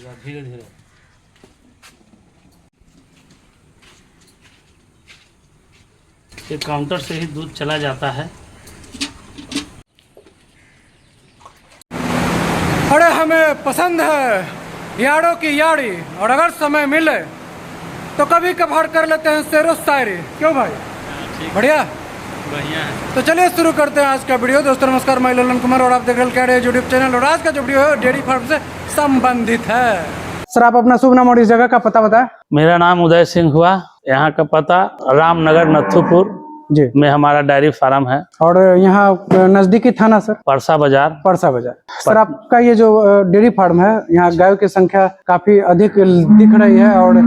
धीरे धीरे। ये काउंटर से ही दूध चला जाता है। अरे हमें पसंद है यारों की यारी, और अगर समय मिले तो कभी कभार कर लेते हैं शेरो शायरी। क्यों भाई? बढ़िया बढ़िया है। तो चलिए शुरू करते हैं आज का वीडियो। दोस्तों नमस्कार, मैं ललन कुमार और आप देख रहे हैं यूट्यूब चैनल। और आज का जो वीडियो है डेयरी फार्म से संबंधित है। सर आप अपना शुभ नाम और इस जगह का पता बताएं। मेरा नाम उदय सिंह हुआ। यहाँ का पता रामनगर नथुपुर जी में हमारा डेयरी फार्म है। और यहाँ नजदीकी थाना सर परसा बाजार। परसा बाजार। सर आपका ये जो डेयरी फार्म है, यहाँ गायों की संख्या काफी अधिक दिख रही है और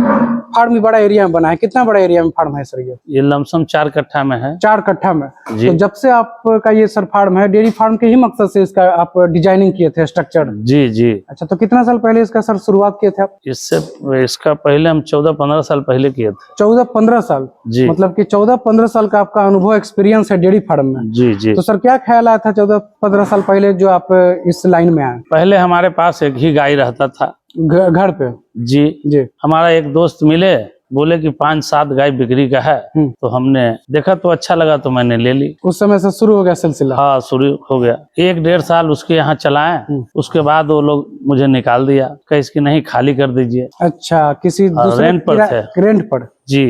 फार्म भी बड़ा एरिया में बना है। कितना बड़ा एरिया में फार्म है सर ये लमसम 4 कट्ठा में है। 4 कट्ठा में। जी। तो जब से आपका ये सर फार्म है, डेयरी फार्म के ही मकसद से इसका आप डिजाइनिंग किए थे स्ट्रक्चर? जी जी। अच्छा, तो कितना साल पहले इसका सर शुरुआत किए थे आप? इसका पहले हम 14-15 साल पहले किए थे। 14-15 साल? जी। मतलब कि 14-15 साल का आपका अनुभव एक्सपीरियंस है डेयरी फार्म में? जी जी। तो सर क्या ख्याल आया था 14-15 साल पहले जो आप इस लाइन में आए? पहले हमारे पास एक ही गाय रहता था घर पे? जी जी। हमारा एक दोस्त मिले, बोले कि 5-7 गाय बिक्री का है। तो हमने देखा तो अच्छा लगा तो मैंने ले ली। उस समय से शुरू हो गया सिलसिला? हाँ, शुरू हो गया। 1-1.5 साल उसके यहाँ चलाए। उसके बाद वो लोग मुझे निकाल दिया, कहीं इसकी नहीं खाली कर दीजिए। अच्छा, किसी दूसरे रेंट पर थे। रेंट पर? जी।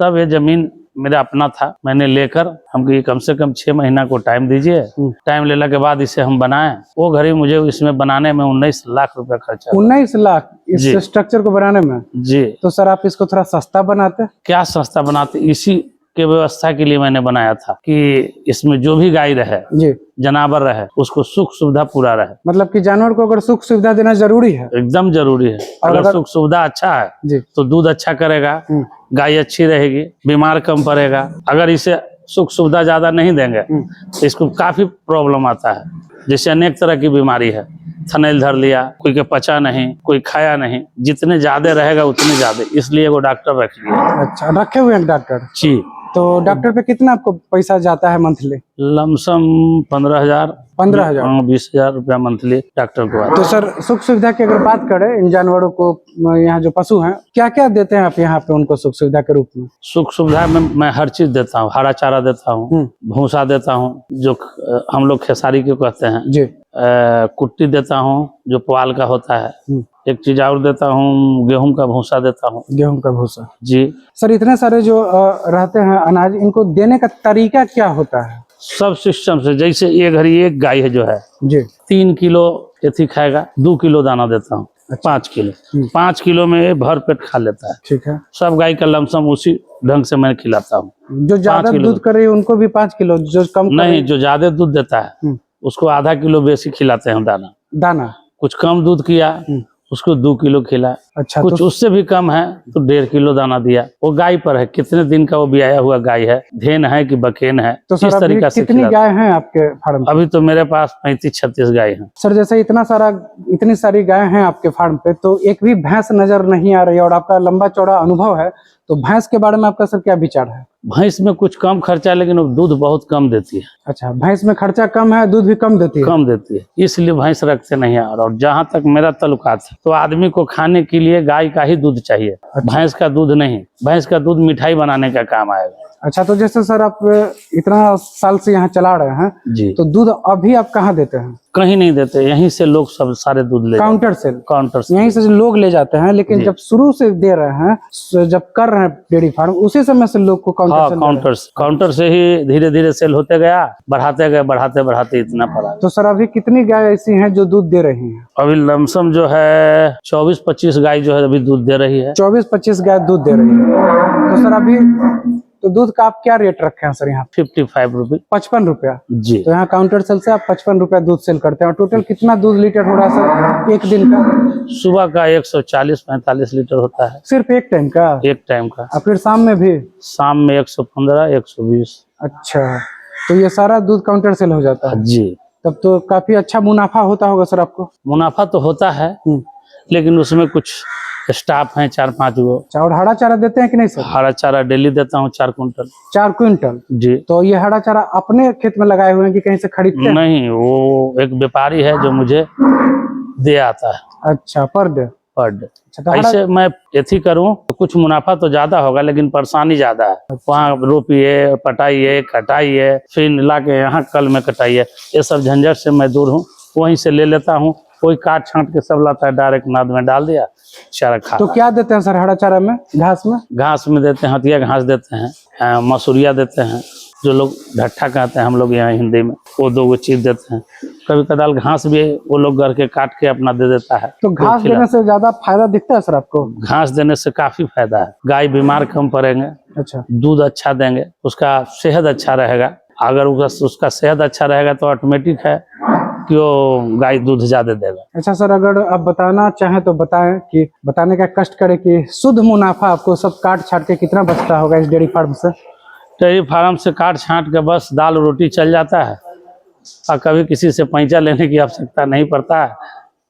तब ये जमीन मेरा अपना था, मैंने लेकर हमको ये कम से कम 6 महीना को टाइम दीजिए। टाइम लेने के बाद इसे हम बनाए। वो घड़ी मुझे इसमें बनाने में 19 लाख रुपया खर्चा। 19 लाख इस स्ट्रक्चर को बनाने में? जी। तो सर आप इसको थोड़ा सस्ता बनाते? क्या सस्ता बनाते, इसी के व्यवस्था के लिए मैंने बनाया था कि इसमें जो भी गाय रहे, जी, जनावर रहे, उसको सुख सुविधा पूरा रहे। मतलब कि जानवर को अगर सुख सुविधा देना जरूरी है? एकदम जरूरी है। अगर सुख सुविधा अच्छा है जी तो दूध अच्छा करेगा, गाय अच्छी रहेगी, बीमार कम पड़ेगा। अगर इसे सुख सुविधा ज्यादा नहीं देंगे तो इसको काफी प्रॉब्लम आता है। जैसे अनेक तरह की बीमारी है, थनैल धर लिया, कोई के पचा नहीं, कोई खाया नहीं। जितने ज्यादा रहेगा उतने ज्यादा, इसलिए वो डॉक्टर रख लिया। अच्छा, रखे हुए हैं डॉक्टर? जी। तो डॉक्टर पे कितना आपको पैसा जाता है मंथली? लमसम 15,000 15,000 20,000 रुपया मंथली डॉक्टर को आता है। तो सर सुख सुविधा की अगर बात करें, इन जानवरों को, यहाँ जो पशु हैं, क्या क्या देते हैं आप यहाँ पे उनको सुख सुविधा के रूप में? सुख सुविधा में मैं हर चीज देता हूँ। हरा चारा देता हूँ, भूसा देता हूँ जो हम लोग खेसारी के कहते हैं जी, कुट्टी देता हूँ जो पुआल का होता है। एक चीज और देता हूँ, गेहूं का भूसा देता हूँ। गेहूं का भूसा? जी। सर इतने सारे जो रहते हैं अनाज, इनको देने का तरीका क्या होता है? सब सिस्टम से, जैसे ये घड़ी एक गाय है जो है जी, 3 किलो एथी खाएगा, 2 किलो दाना देता हूँ। अच्छा। 5 किलो 5 किलो में भर पेट खा लेता है। ठीक है। सब गाय का लमसम उसी ढंग से मैं खिलाता हूँ। जो ज्यादा दूध करे उनको भी 5 किलो, जो कम नहीं, जो ज्यादा दूध देता है उसको आधा किलो बेसी खिलाते हैं दाना। कुछ कम दूध किया उसको 2 किलो खिला। अच्छा। कुछ तो उससे भी कम है तो 1.5 किलो दाना दिया। वो गाय पर है, कितने दिन का वो ब्याया हुआ गाय है, धेन है कि बकेन है। तो इस तरीका से कितनी गाय हैं आपके फार्म? अभी तो मेरे पास 35-36 गाय हैं। सर जैसे इतनी सारी गाय हैं आपके फार्म पे, तो एक भी भैंस नजर नहीं आ रही है और आपका लंबा चौड़ा अनुभव है, तो भैंस के बारे में आपका सर क्या विचार है? भैंस में कुछ कम खर्चा, लेकिन वो दूध बहुत कम देती है। अच्छा, भैंस में खर्चा कम है, दूध भी कम देती है? कम देती है, इसलिए भैंस रखते नहीं है। और जहाँ तक मेरा ताल्लुकात है तो आदमी को खाने के लिए गाय का ही दूध चाहिए। अच्छा। भैंस का दूध नहीं। भैंस का दूध मिठाई बनाने का काम आएगा। अच्छा, तो जैसे सर आप इतना साल से यहाँ चला रहे हैं जी, तो दूध अभी आप कहाँ देते हैं? कहीं नहीं देते, यहीं से लोग सब सारे दूध ले काउंटर से यहीं से लोग ले जाते हैं। लेकिन जब शुरू से दे रहे हैं, जब कर रहे हैं डेयरी फार्म, उसी समय से लोग को काउंटर से ही धीरे धीरे सेल होते गया, बढ़ाते गए, बढ़ाते इतना पड़ा। तो सर अभी कितनी गाय ऐसी हैं जो दूध दे रही हैं? अभी लमसम जो है 24-25 गाय जो है अभी दूध दे रही है। 24-25 गाय दूध दे रही है। तो सर अभी तो दूध का आप क्या रेट रखे हैं सर यहाँ? 55 रुपये। 55 रुपया जी। तो यहाँ काउंटर सेल से आप 55 रुपया दूध सेल करते हैं। और टोटल कितना दूध लीटर हो रहा है सर एक दिन का? सुबह का 140-45 लीटर होता है। सिर्फ एक टाइम का? एक टाइम का। और फिर शाम में भी? शाम में 115-120। अच्छा, तो ये सारा दूध काउंटर सेल हो जाता है जी। तब तो काफी अच्छा मुनाफा होता होगा सर आपको? मुनाफा तो होता है, लेकिन उसमें कुछ स्टाफ हैं 4-5 गो। और हरा चारा देते हैं कि नहीं सर? हरा चारा डेली देता हूँ 4 क्विंटल। 4 क्विंटल जी। तो ये हरा चारा अपने खेत में लगाए हुए हैं कि कहीं से खरीदते हैं? नहीं, वो एक व्यापारी है जो मुझे दे आता है। अच्छा, पर पर डे। तो ऐसे मैं एथी करूं तो कुछ मुनाफा तो ज्यादा होगा, लेकिन परेशानी ज्यादा है। वहाँ रोपिए, पटाइए, कटाइए, फिर ला के यहाँ कल में कटाइए, ये सब झंझट से मैं दूर हूँ। वहीं से ले लेता हूँ, कोई काट छांट के सब लाता है, डायरेक्ट नाद में डाल दिया, चारा खा। तो क्या देते हैं सर हरा चारा में, घास में? घास में देते हैं, हथिया घास देते हैं, मसूरिया देते हैं, जो लोग ढट्ठा कहते हैं हम लोग यहाँ हिंदी में, वो 2 चीज देते हैं। कभी कदाल घास भी वो लोग घर के काट के अपना दे देता है। तो घास देने से ज्यादा फायदा दिखता है सर आपको? घास देने से काफी फायदा है। गाय बीमार कम पड़ेंगे, अच्छा, दूध अच्छा देंगे, उसका सेहत अच्छा रहेगा। अगर उसका सेहत अच्छा रहेगा तो ऑटोमेटिक है कि वो गाय दूध ज्यादा देगा। अच्छा सर, अगर आप बताना चाहें तो बताएं, कि बताने का कष्ट करें कि शुद्ध मुनाफा आपको सब काट छाट के कितना बचता होगा इस डेयरी फार्म से? डेयरी फार्म से काट छांट के बस दाल रोटी चल जाता है, और कभी किसी से पैंचा लेने की आवश्यकता नहीं पड़ता है।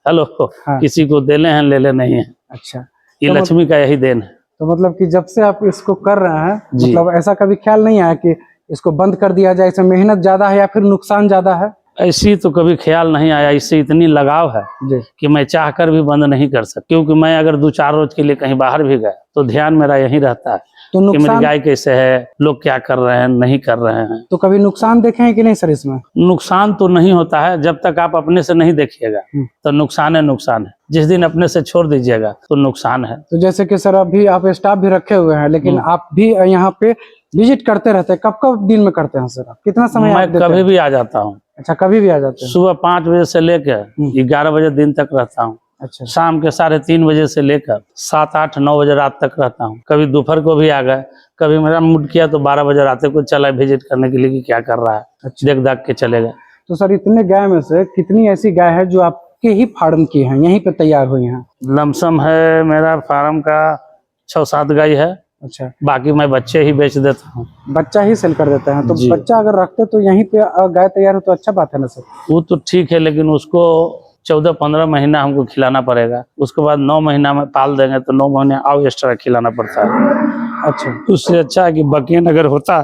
हेलो, हाँ। किसी को देने हैं ले ले नहीं है। अच्छा, ये तो लक्ष्मी का यही देन है। तो मतलब कि जब से आप इसको कर रहे हैं, जी। मतलब ऐसा कभी ख्याल नहीं आया कि इसको बंद कर दिया जाए, इसमें मेहनत ज्यादा है या फिर नुकसान ज्यादा है? ऐसी तो कभी ख्याल नहीं आया। इससे इतनी लगाव है जी। कि मैं चाहकर भी बंद नहीं कर सकता, क्योंकि मैं अगर 2-4 रोज के लिए कहीं बाहर भी गया तो ध्यान मेरा यही रहता है तो कि मेरी नुकसान, गाय कैसे है, लोग क्या कर रहे हैं, नहीं कर रहे हैं। तो कभी नुकसान देखे हैं कि नहीं सर इसमें? नुकसान तो नहीं होता है, जब तक आप अपने से नहीं देखिएगा तो नुकसान है, नुकसान है। जिस दिन अपने से छोड़ दीजिएगा तो नुकसान है। तो जैसे कि सर अभी आप स्टाफ भी रखे हुए हैं, लेकिन आप भी यहाँ पे विजिट करते रहते हैं, कब कब दिन में करते हैं सर? कितना समय आप मैं देते कभी हैं? भी आ जाता हूँ। अच्छा, कभी भी आ जाते हैं? सुबह 5 बजे से लेकर 11 बजे दिन तक रहता हूँ। अच्छा, शाम के 3:30 बजे से लेकर 7, 8, 9 बजे रात तक रहता हूँ। कभी दोपहर को भी आ गए, कभी मेरा मूड किया तो 12 बजे रात को चला विजिट करने के लिए कि क्या कर रहा है, अच्छा। देख दाख के चलेगा। तो सर इतने गाय में से कितनी ऐसी गाय है जो आपके ही फार्म की हैं, यहीं पे तैयार हुई हैं? लमसम है मेरा फार्म का 6-7 गाय है। अच्छा, बाकी मैं बच्चे ही बेच देता हूँ। बच्चा ही सेल कर देते हैं? तो जी। बच्चा अगर रखते तो यहीं पे गाय तैयार हो तो अच्छा बात है ना सर? वो तो ठीक है, लेकिन उसको 14-15 महीना हमको खिलाना पड़ेगा। उसके बाद 9 महीना में पाल देंगे तो 9 महीने और एक्स्ट्रा खिलाना पड़ता है। अच्छा, उससे अच्छा है कि बकियन अगर होता,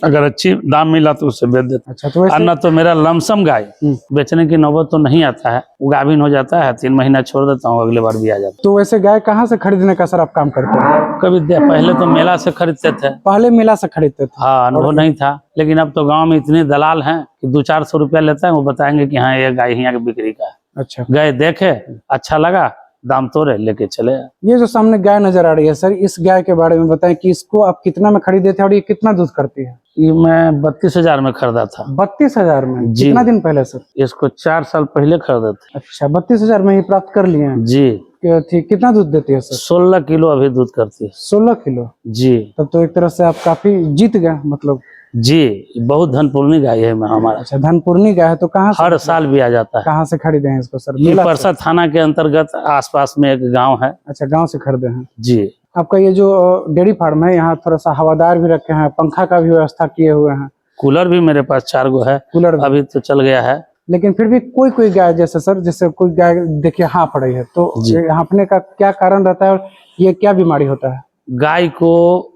अगर अच्छी दाम मिला तो उससे बेच देता। अच्छा। तो वैसे अन्ना तो मेरा लमसम गाय बेचने की नौबत तो नहीं आता है। वो गाभिन हो जाता है, 3 महीना छोड़ देता हूँ, अगले बार भी आ जाता तो वैसे गाय कहाँ से खरीदने का सर आप काम करते हैं? है। कभी पहले तो मेला से खरीदते थे। पहले मेला से खरीदते थे? हाँ, अनुभव नहीं था, लेकिन अब तो गांव में इतने दलाल हैं कि 200-400 रुपया लेते हैं, वो बताएंगे कि हाँ ये गाय यहाँ की बिक्री का है। अच्छा, गए, देखे, अच्छा लगा, दाम तोड़े, लेके चले। ये जो सामने गाय नजर आ रही है सर, इस गाय के बारे में बताएं कि इसको आप कितना में खरीदे थे और ये कितना दूध करती है? ये मैं 32,000 में खरीदा था। 32,000 में? जी। कितना दिन पहले सर? इसको 4 साल पहले खरीदा था। अच्छा, 32,000 में ही प्राप्त कर लिए हैं? जी। कितना दूध देती है सर? 16 किलो अभी दूध करती है। 16 किलो? जी। तब तो एक तरह से आप काफी जीत गए मतलब। जी, बहुत धनपूर्णी गाय है हमारा। अच्छा, धनपूर्णी गाय है। तो कहाँ से, हर साल भी आ जाता है। कहाँ से खरीदे हैं इसको सर? ये मेला से? परसा थाना के अंतर्गत आसपास में एक गांव है। अच्छा, गांव से खरीदे हैं? जी। आपका ये जो डेयरी फार्म है, यहाँ थोड़ा सा हवादार भी रखे हैं, पंखा का भी व्यवस्था किए हुए हैं? कूलर भी मेरे पास 4 गो है। कूलर भी? अभी तो चल गया है। लेकिन फिर भी कोई गाय जैसे सर, जैसे कोई गाय देखिए हाँफ रही है, तो ये हाँफने का क्या कारण रहता है और ये क्या बीमारी होता है? गाय को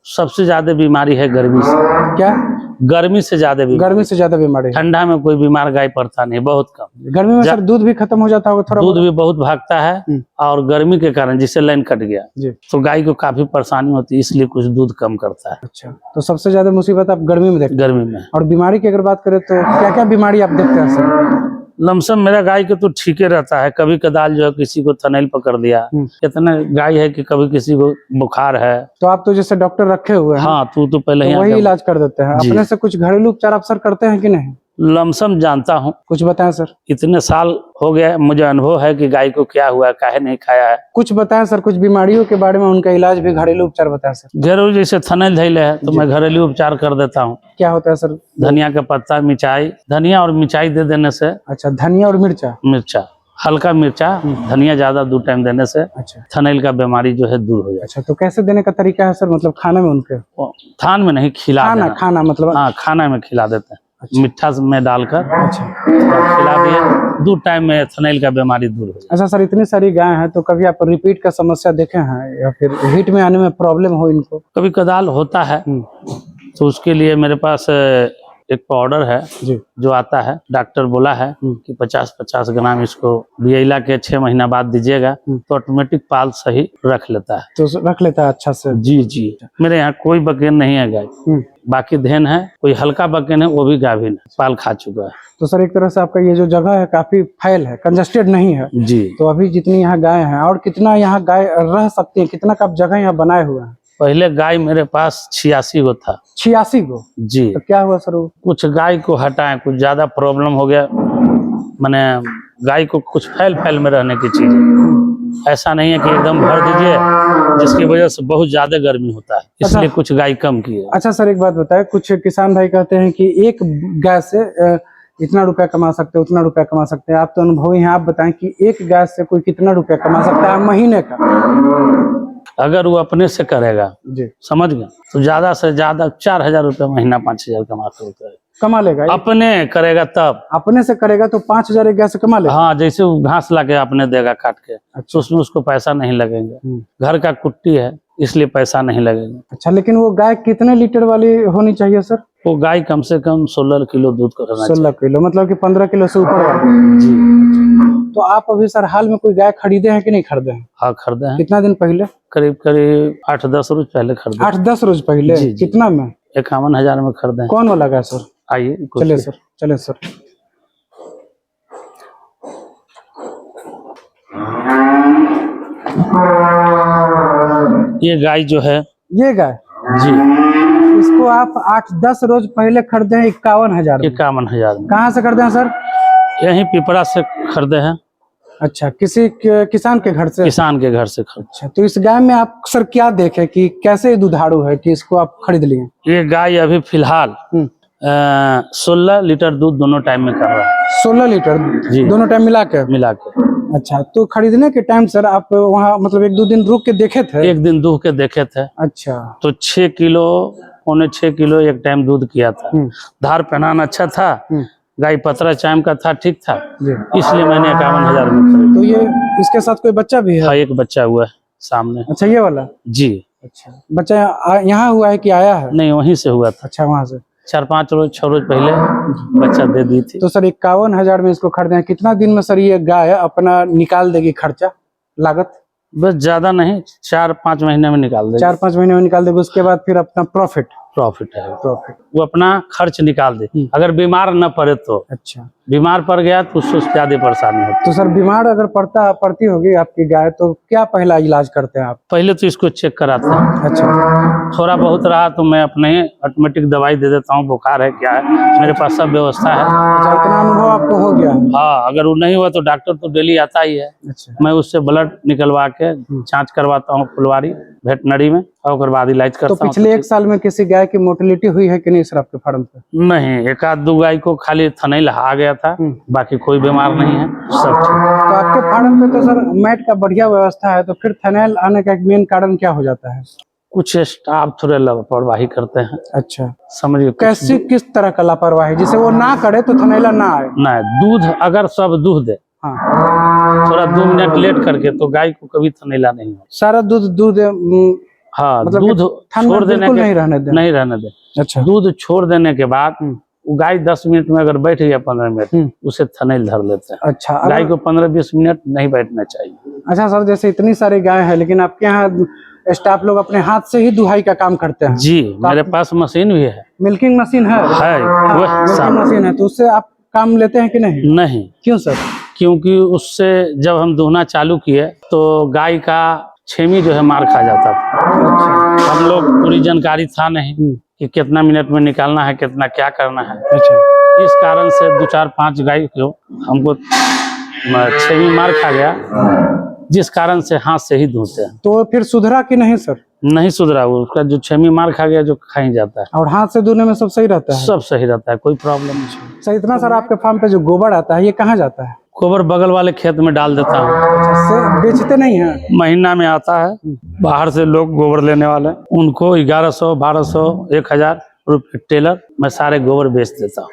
सबसे ज्यादा बीमारी है गर्मी से। क्या? गर्मी से ज्यादा बीमारी। गर्मी से ज्यादा बीमारी है? ठंडा में कोई बीमार गाय पड़ता नहीं, बहुत कम। गर्मी में सर दूध भी खत्म हो जाता होगा थोड़ा? दूध भी बहुत भागता है, और गर्मी के कारण जिससे लाइन कट गया जी, तो गाय को काफी परेशानी होती है, इसलिए कुछ दूध कम करता है। अच्छा, तो सबसे ज्यादा मुसीबत आप गर्मी में देखते हैं? गर्मी में। और बीमारी की अगर बात करें तो क्या क्या बीमारी आप देखते हैं सर? लमसम मेरा गाय के तो ठीक ही रहता है। कभी कदाल जो है किसी को थनैल पकड़ दिया, इतना गाय है कि कभी किसी को बुखार है। तो आप तो जैसे डॉक्टर रखे हुए हैं, हाँ, तू तो पहले तो ही वही इलाज कर देते हैं? जी। अपने से कुछ घरेलू उपचार आप सर करते हैं कि नहीं? लमसम जानता हूँ, कुछ बताएं सर। इतने साल हो गया, मुझे अनुभव है कि गाय को क्या हुआ, काहे नहीं खाया है। कुछ बताएं सर, कुछ बीमारियों के बारे में, उनका इलाज भी, घरेलू उपचार बताएं सर। घरेलू जैसे थनैल धैले है तो मैं घरेलू उपचार कर देता हूँ। क्या होता है सर? धनिया का पत्ता, मिर्चाई, धनिया और मिर्चाई दे देने से। अच्छा, धनिया और मिर्चा? मिर्चा, हल्का मिर्चा, धनिया ज्यादा 2 टाइम देने से अच्छा, थनैल का बीमारी जो है दूर हो जाए। अच्छा। तो कैसे देने का तरीका है सर, मतलब खाने में उनके? थान में नहीं, खिला देना। खाना मतलब? हाँ, खाना में खिला देते हैं। अच्छा। मिठा में डालकर अच्छा, खिला दिए, 2 टाइम में थनैल का बीमारी दूर हो जाए। अच्छा सर, इतनी सारी गाय हैं तो कभी आप रिपीट का समस्या देखे हैं या फिर हीट में आने में प्रॉब्लम हो इनको? कभी कदाल होता है, तो उसके लिए मेरे पास एक पाउडर है जी। जो आता है, डॉक्टर बोला है कि 50-50 ग्राम इसको बियला के 6 महीना बाद दीजिएगा तो ऑटोमेटिक पाल सही रख लेता है। तो रख लेता है अच्छा से। जी जी, मेरे यहाँ कोई बकेन नहीं है गाय, बाकी धेन है, कोई हल्का बकेन है वो भी गाभिन है, पाल खा चुका है। तो सर एक तरह से आपका ये जो जगह है काफी फैल है, कंजस्टेड नहीं है जी। तो अभी जितनी यहाँ गाय हैं और कितना यहाँ गाय रह सकती है, कितना का आप जगह यहाँ बनाए हुए हैं? पहले गाय मेरे पास 86 गो था। 86 गो? जी। तो क्या हुआ सर? कुछ गाय को हटाएं, कुछ ज्यादा प्रॉब्लम हो गया, मैंने गाय को कुछ फैल में रहने की चीज है। ऐसा नहीं है कि एकदम भर दीजिए, जिसकी वजह से बहुत ज्यादा गर्मी होता है, इसलिए कुछ गाय कम की है। अच्छा सर एक बात बताए, कुछ किसान भाई कहते हैं कि एक गाय से इतना रुपया कमा सकते हैं, उतना रुपया कमा सकते हैं, आप तो अनुभवी हैं, आप बताएं कि एक गाय से कोई कितना रुपया कमा सकता है महीने का? अगर वो अपने से करेगा जी, समझ गए, तो ज्यादा से ज्यादा 4000 रुपया महीना, 5000 कमा लेगा। अपने करेगा तब, अपने से करेगा तो 5000 एक गाय से कमा लेगा। हाँ, जैसे वो घास लाके अपने देगा काट के, तो उसमें उसको पैसा नहीं लगेंगे। घर का कुट्टी है इसलिए पैसा नहीं लगेगा। अच्छा, लेकिन वो गाय कितने लीटर वाली होनी चाहिए सर? वो गाय कम से कम 16 किलो दूध करना चाहिए। 16 किलो मतलब कि 15 किलो से ऊपर वाली। जी। तो आप अभी सर हाल में कोई गाय खरीदे हैं कि नहीं खरीदे हैं? हाँ, खरीदे हैं। कितना दिन पहले? करीब 8-10 रोज पहले खरीदे। 8-10 रोज पहले? जी, जी। कितना में? 51,000 में खरीदे। कौन वाला गाय सर? आइए चले सर, चले सर। ये गाय जो है, ये गाय जी, इसको आप 8-10 रोज पहले खरीदे हैं 51,000 में। 51,000 में। कहाँ से खरीदे हैं सर? यहीं पिपरा से खरीदे हैं। अच्छा, किसी किसान के घर से? किसान के घर से खरीदे। अच्छा, तो इस गाय में आप सर क्या देखे कि कैसे दुधारू है कि इसको आप खरीद लिए? ये गाय अभी फिलहाल 16 लीटर दूध दोनों टाइम में कर रहा है। 16 लीटर जी। दोनों टाइम मिला के? अच्छा, तो खरीदने के टाइम सर आप वहाँ मतलब 1-2 दिन रुक के देखे थे? एक दिन दूह के देखे थे। अच्छा। तो 6 किलो, 6.25 किलो एक टाइम दूध किया था। धार पहनान अच्छा था, गाय पतरा चाइम का था, ठीक था, इसलिए मैंने 51,000 में खरीदा। तो ये इसके साथ कोई बच्चा भी है? हाँ, एक बच्चा हुआ है सामने। अच्छा, ये वाला? जी। अच्छा, बच्चा यहाँ हुआ है कि आया है? नहीं, वहीं से हुआ था। अच्छा, वहाँ से 4-5 रोज 6 रोज पहले बच्चा दे दी थी। तो सर 51,000 में इसको खरीदे हैं, कितना दिन में सर ये गाय अपना निकाल देगी खर्चा लागत? बस ज्यादा नहीं, 4-5 महीने में निकाल देगी। 4-5 महीने में निकाल देगी, उसके बाद फिर अपना प्रॉफिट है। प्रॉफिट वो अपना खर्च निकाल दे, अगर बीमार न पड़े तो। अच्छा, बीमार पड़ गया तो उससे ज्यादा परेशानी होती है। तो सर बीमार अगर पड़ती होगी आपकी गाय तो क्या पहला इलाज करते हैं आप? पहले तो इसको चेक कराते हैं। अच्छा। थोड़ा बहुत रहा तो मैं अपने ऑटोमेटिक दवाई दे देता हूँ, बुखार है क्या है, मेरे पास सब व्यवस्था है। अच्छा, इतना अनुभव आपको हो गया? हाँ, अगर वो नहीं हुआ तो डॉक्टर तो डेली आता ही है। अच्छा। मैं उससे ब्लड निकलवा के जांच करवाता हूँ फुलवारी वेटनरी में, और उसके बाद इलाज करता हूँ। तो पिछले 1 साल में किसी गाय की मोर्टेलिटी हुई है कि नहीं सर आपके फार्म पे? नहीं, 1-2 गाय को खाली थनैल आ गया था, बाकी कोई बीमार नहीं है, सब ठीक। तो आपके फार्म पे तो सर मैट का बढ़िया व्यवस्था है, तो फिर थनैल आने का एक मेन कारण क्या हो जाता है? कुछ स्टाफ थोड़े लापरवाही करते हैं। अच्छा, समझिए। कैसी किस तरह का लापरवाही, जिसे वो ना करे तो थनैला ना आए? नहीं, दूध अगर सब दूध दे, हाँ, थोड़ा 2 मिनट लेट करके, तो गाय को कभी थनैला नहीं हो। सारा दूध हाँ, मतलब दूध छोड़ देने के नहीं रहने दे। अच्छा, दूध छोड़ देने के बाद वो गाय 10 मिनट में अगर बैठ गया 15 मिनट, उसे थनैल धर लेते हैं। अच्छा, गाय को 15-20 मिनट नहीं बैठना चाहिए। अच्छा सर, जैसे इतनी सारी गाय है लेकिन आपके यहाँ स्टाफ लोग अपने हाथ से ही दुहाई का काम करते हैं? जी, मेरे पास मशीन भी है। मिल्किंग मशीन है? मिल्किंग मशीन है, तो उससे आप काम लेते हैं कि नहीं? नहीं। क्यों सर? क्योंकि उससे जब हम दूहना चालू किए तो गाय का छेमी जो है मार खा जाता था। अच्छा। हम लोग पूरी जानकारी था नहीं कि कितना मिनट में निकालना है, कितना क्या करना है। अच्छा। इस कारण से 2-4-5 गाय को हमको छेमी मार खा गया, जिस कारण से हाथ से ही धोते हैं। तो फिर सुधरा कि नहीं सर? नहीं सुधरा, वो उसका जो छेमी मार खा गया जो खा ही जाता है। और हाथ से धोने में सब सही रहता है? सब सही रहता है, कोई प्रॉब्लम नहीं। सर, इतना सारा आपके फार्म पे जो गोबर आता है ये कहाँ जाता है? गोबर बगल वाले खेत में डाल देता हूँ। अच्छा, बेचते नहीं है? महीना में आता है, बाहर से लोग गोबर लेने वाले, उनको 1100, 1200, 1000 रुपये टेलर मैं सारे गोबर बेच देता हूँ।